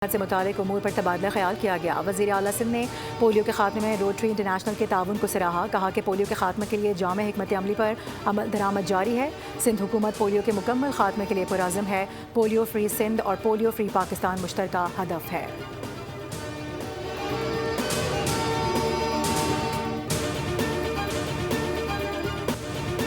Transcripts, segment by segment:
से मुतालिक उमूर पर तबादला ख्याल किया गया। वज़ीर आला सिंध ने पोलियो के खात्मे में रोटरी इंटरनेशनल के ताउन को सराहा। कहा कि पोलियो के खात्मे के लिए जामे हिकमत अमली पर अमल दरामद जारी है। सिंध हुकूमत पोलियो के मुकम्मल खात्मे के लिए पुरअज़्म है। पोलियो फ्री सिंध और पोलियो फ्री पाकिस्तान मुश्तरका हदफ है।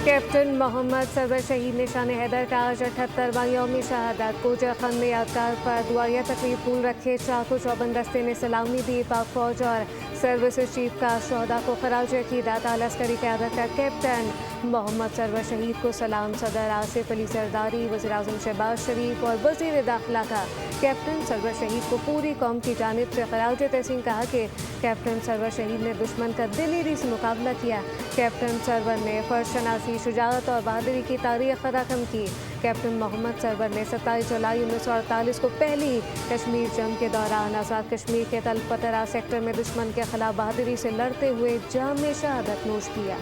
कैप्टन मोहम्मद सरवर शहीद निशान हैदर का आज 78वां यौम शहादत। कोजा खन में यादगार पर दुआया तकरीब फूल रखे। चाकू चौबंद दस्ते ने सलामी दी। पाक फौज और सर्विसेज चीफ का शोहदा को खराज अकीदत। लश्करी क़यादत का कैप्टन मोहम्मद सरवर शहीद को सलाम। सदर आसिफ अली जरदारी, वज़ीर आज़म शहबाज शरीफ और वज़ीर दाखिला का कैप्टन सरवर शहीद को पूरी कौम की जानिब से खराज तहसीन। कहा कि कैप्टन सरवर शहीद ने दुश्मन का दिलेरी से मुकाबला किया। कैप्टन सरवर ने फर्शनासी, शुजाअत और बहादुरी की तारीख फराहम की। कैप्टन मोहम्मद सरवर ने 27 जुलाई 1948 को पहली कश्मीर जंग के दौरान आज़ाद कश्मीर के तलपतरा सेक्टर में दुश्मन के खिलाफ बहादुरी से लड़ते हुए जामे शहादत नोश किया।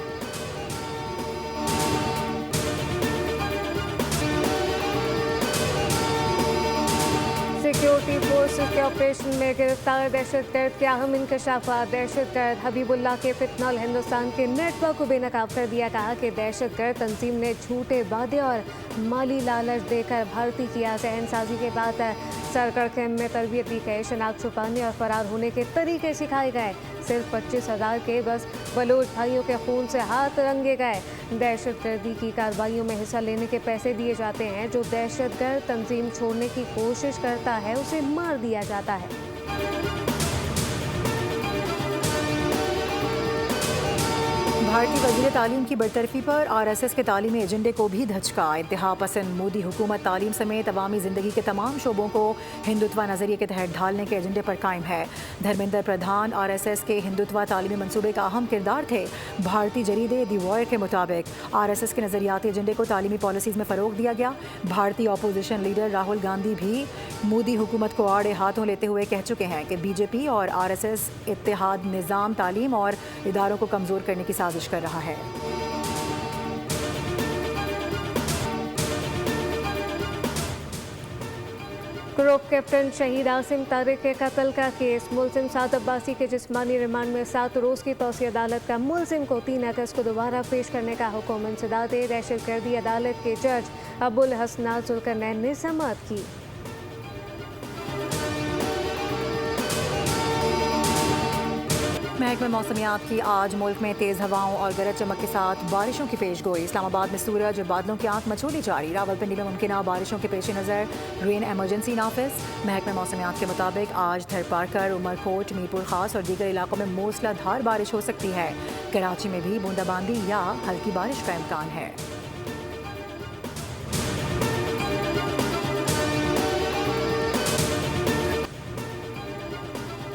सिक्योरिटी फोर्सेस के ऑपरेशन में गिरफ्तार दहशतगर्द के अहम इंकशाफात। दहशतगर्द हबीबुल्लाह के फितनल हिंदुस्तान के नेटवर्क को बेनकाब कर दिया। कहा कि दहशतगर्द तंजीम ने झूठे वादे और माली लालच देकर भर्ती किया। जहन साजी के बाद सरगढ़ कैम्प में तरबियत दी गई। शनाख्त छुपाने और फरार होने के तरीके सिखाए गए। सिर्फ 25,000 के बस बलोच भाइयों के खून से हाथ रंगे गए। दहशतगर्दी की कार्रवाइयों में हिस्सा लेने के पैसे दिए जाते हैं। जो दहशतगर्द तंजीम छोड़ने की कोशिश करता है उसे मार दिया जाता है। भारतीय वज़ीर तालीम की बरतरफी पर RSS के तालीमी एजेंडे को भी धचका। इंतहा पसंद मोदी हुकूमत तालीम समेत अवामी ज़िंदगी के तमाम शोबों को हिंदुत्व नज़रिए के तहत ढालने के एजेंडे पर कायम है। धर्मेंद्र प्रधान RSS के हिंदुत्व तालीमी मनसूबे का अहम किरदार थे। भारतीय जरीदे दी वॉयर के मुताबिक RSS के नज़रियाती एजेंडे को तालीमी पॉलिसीज़ में फ़रोग दिया गया। भारतीय अपोजिशन लीडर राहुल गांधी भी मोदी हुकूमत को आड़े हाथों लेते हुए कह चुके हैं कि BJP और RSS इत्तेहाद निज़ाम, तालीम और इदारों को कमज़ोर करने की साजिश कर रहा है। ग्रुप कैप्टन शहीद आसिम तारिक के कत्ल का केस। मुलजिम साद अब्बासी के जिस्मानी रिमांड में 7 रोज़ की तौसीह अदालत का मुलजिम को 3 अगस्त को दोबारा पेश करने का हुक्म। इंसदाद दहशतगर्दी अदालत के जज अबुल हसनात जुल्करनैन ने समाअत की। महकमा मौसमियात की आज मुल्क में तेज़ हवाओं और गरज चमक के साथ बारिशों की पेशगोई। इस्लामाबाद में सूरज और बादलों की आंख मचोली जारी। रावलपिंडी में मुमकिन बारिशों के पेश नज़र रेन एमरजेंसी नाफिज। महकमा मौसमियात के मुताबिक आज थरपारकर, उमरकोट, मीरपुर खास और दीगर इलाकों में मूसलाधार बारिश हो सकती है। कराची में भी बूंदाबांदी या हल्की बारिश का इम्कान है।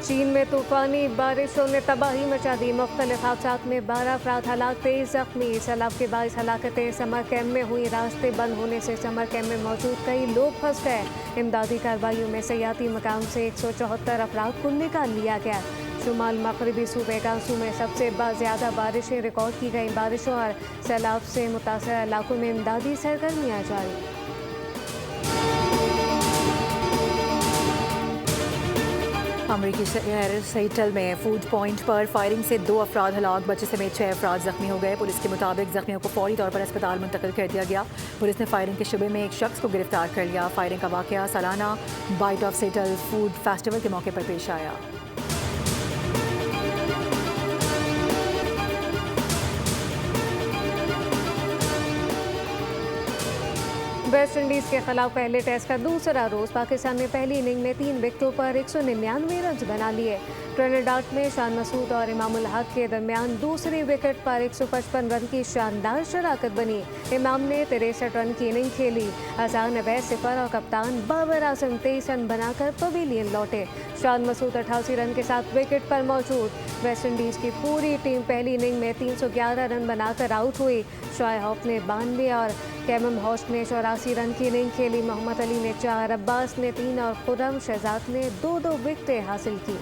चीन में तूफानी बारिशों ने तबाही मचा दी। मुख्तलिफ हादसात में 12 अफराद हलाक, 23 जख्मी। सैलाब के बाइस हलाकतें। समर कैम्प में हुई। रास्ते बंद होने से समर कैम्प में मौजूद कई लोग फंस गए। इमदादी कार्रवाइयों में सयाती मकाम से 174 अफराद को निकाल लिया गया। शुमाल मगरबी सूबे गांसू में सबसे ज़्यादा बारिशें रिकॉर्ड की गई। बारिशों और सैलाब से मुतासर इलाकों में इमदादी सरगर्मियाँ जारी। अमरीकी शहर सीएटल में फूड पॉइंट पर फायरिंग से 2 अफराद हलाक, बच्चे समेत 6 अफराद जख्मी हो गए। पुलिस के मुताबिक जख्मियों को फौरी तौर पर अस्पताल मुंतकिल कर दिया गया। पुलिस ने फायरिंग के शुबे में एक शख्स को गिरफ्तार कर लिया। फायरिंग का वाकया सालाना bite of Seattle food festival के मौके पर पेश आया। वेस्ट इंडीज़ के खिलाफ पहले टेस्ट का दूसरा रोज़। पाकिस्तान ने पहली इनिंग में 3 विकेटों पर 199 रन बना लिए। ट्रिनिडाद में शान मसूद और इमामुल हक के दरमियान दूसरी विकेट पर 155 रन की शानदार शराकत बनी। इमाम ने 63 रन की इनिंग खेली। अजान अवैध 0 और कप्तान बाबर आजम 23 रन बनाकर पवेलियन लौटे। शान मसूद 88 रन के साथ विकेट पर मौजूद। वेस्ट इंडीज़ की पूरी टीम पहली इनिंग में 311 रन बनाकर आउट हुई। शोएब होप ने 92 और कैमम हॉस्ट ने 84 रन की इनिंग खेली। मोहम्मद अली ने 4, अब्बास ने 3 और खुर्रम शहजाद ने 2-2 विकेटें हासिल की।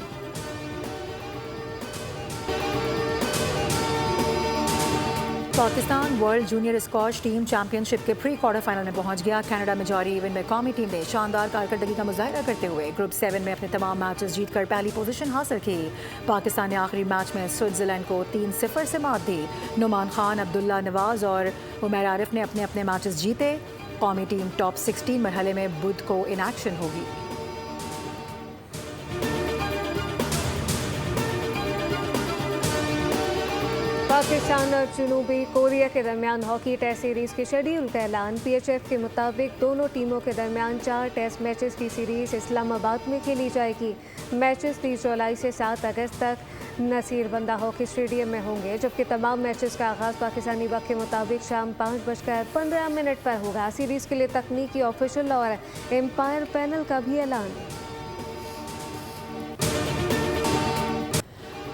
Pakistan world junior squash team championship के प्री क्वार्टर फाइनल में पहुंच गया। कनाडा में जारी इवेंट में कौमी टीम ने शानदार कारकर्दगी का मुजाहरा करते हुए ग्रुप 7 में अपने तमाम मैचेस जीतकर पहली पोजीशन हासिल की। पाकिस्तान ने आखिरी मैच में स्विट्जरलैंड को 3-0 से मात दी। नुमान खान, अब्दुल्ला नवाज और उमर आरिफ ने अपने अपने मैचेस जीते। कौमी टीम टॉप 16 मरहले में बुध को इन एक्शन होगी। पाकिस्तान और जनूबी कोरिया के दरमियान हॉकी टेस्ट सीरीज के शेड्यूल का ऐलान। PHF के मुताबिक दोनों टीमों के दरमियान 4 टेस्ट मैचेस की सीरीज इस्लामाबाद में खेली जाएगी। मैचेस 30 जुलाई से 7 अगस्त तक नसीर बंदा हॉकी स्टेडियम में होंगे, जबकि तमाम मैचेस का आगाज़ पाकिस्तानी वक्त के मुताबिक शाम 5:15 पर होगा। सीरीज के लिए तकनीकी ऑफिशियल और एम्पायर पैनल का भी ऐलान।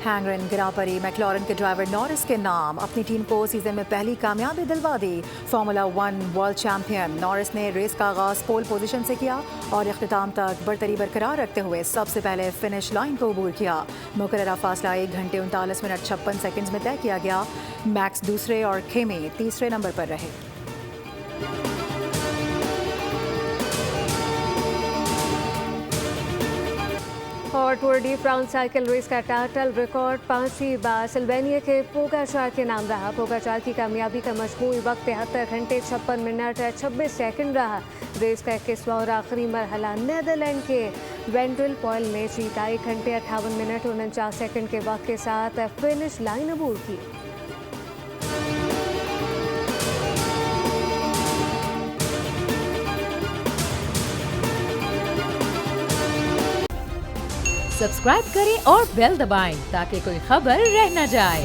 हैंगरन ग्रां परी मैक्लॉरन के ड्राइवर नॉरिस के नाम। अपनी टीम को सीजन में पहली कामयाबी दिलवा दी। फार्मूला 1 वर्ल्ड चैंपियन नॉरिस ने रेस का आगाज पोल पोजीशन से किया और इख्तिताम तक बरतरी बरकरार रखते हुए सबसे पहले फिनिश लाइन को अबूर किया। मुकर्ररा फासला 1 घंटे 39 मिनट 56 सेकंड्स में तय किया गया। मैक्स दूसरे और खेमे तीसरे नंबर पर रहे। और tour de France cycle race का टाइटल रिकॉर्ड 5वीं बार सिल्वेनिया के पोगाचार के नाम रहा। पोगाचार की कामयाबी का मजमूई वक्त 73 घंटे 56 मिनट 26 सेकंड रहा। रेस का 21वां और आखिरी मरहला नेदरलैंड के वेंड्रिल पॉयल ने जीता। 1 घंटे 58 मिनट 49 सेकंड के वक्त के साथ फिनिश लाइन अबूर की। सब्सक्राइब करें और बेल दबाएं ताकि कोई खबर रह न जाए।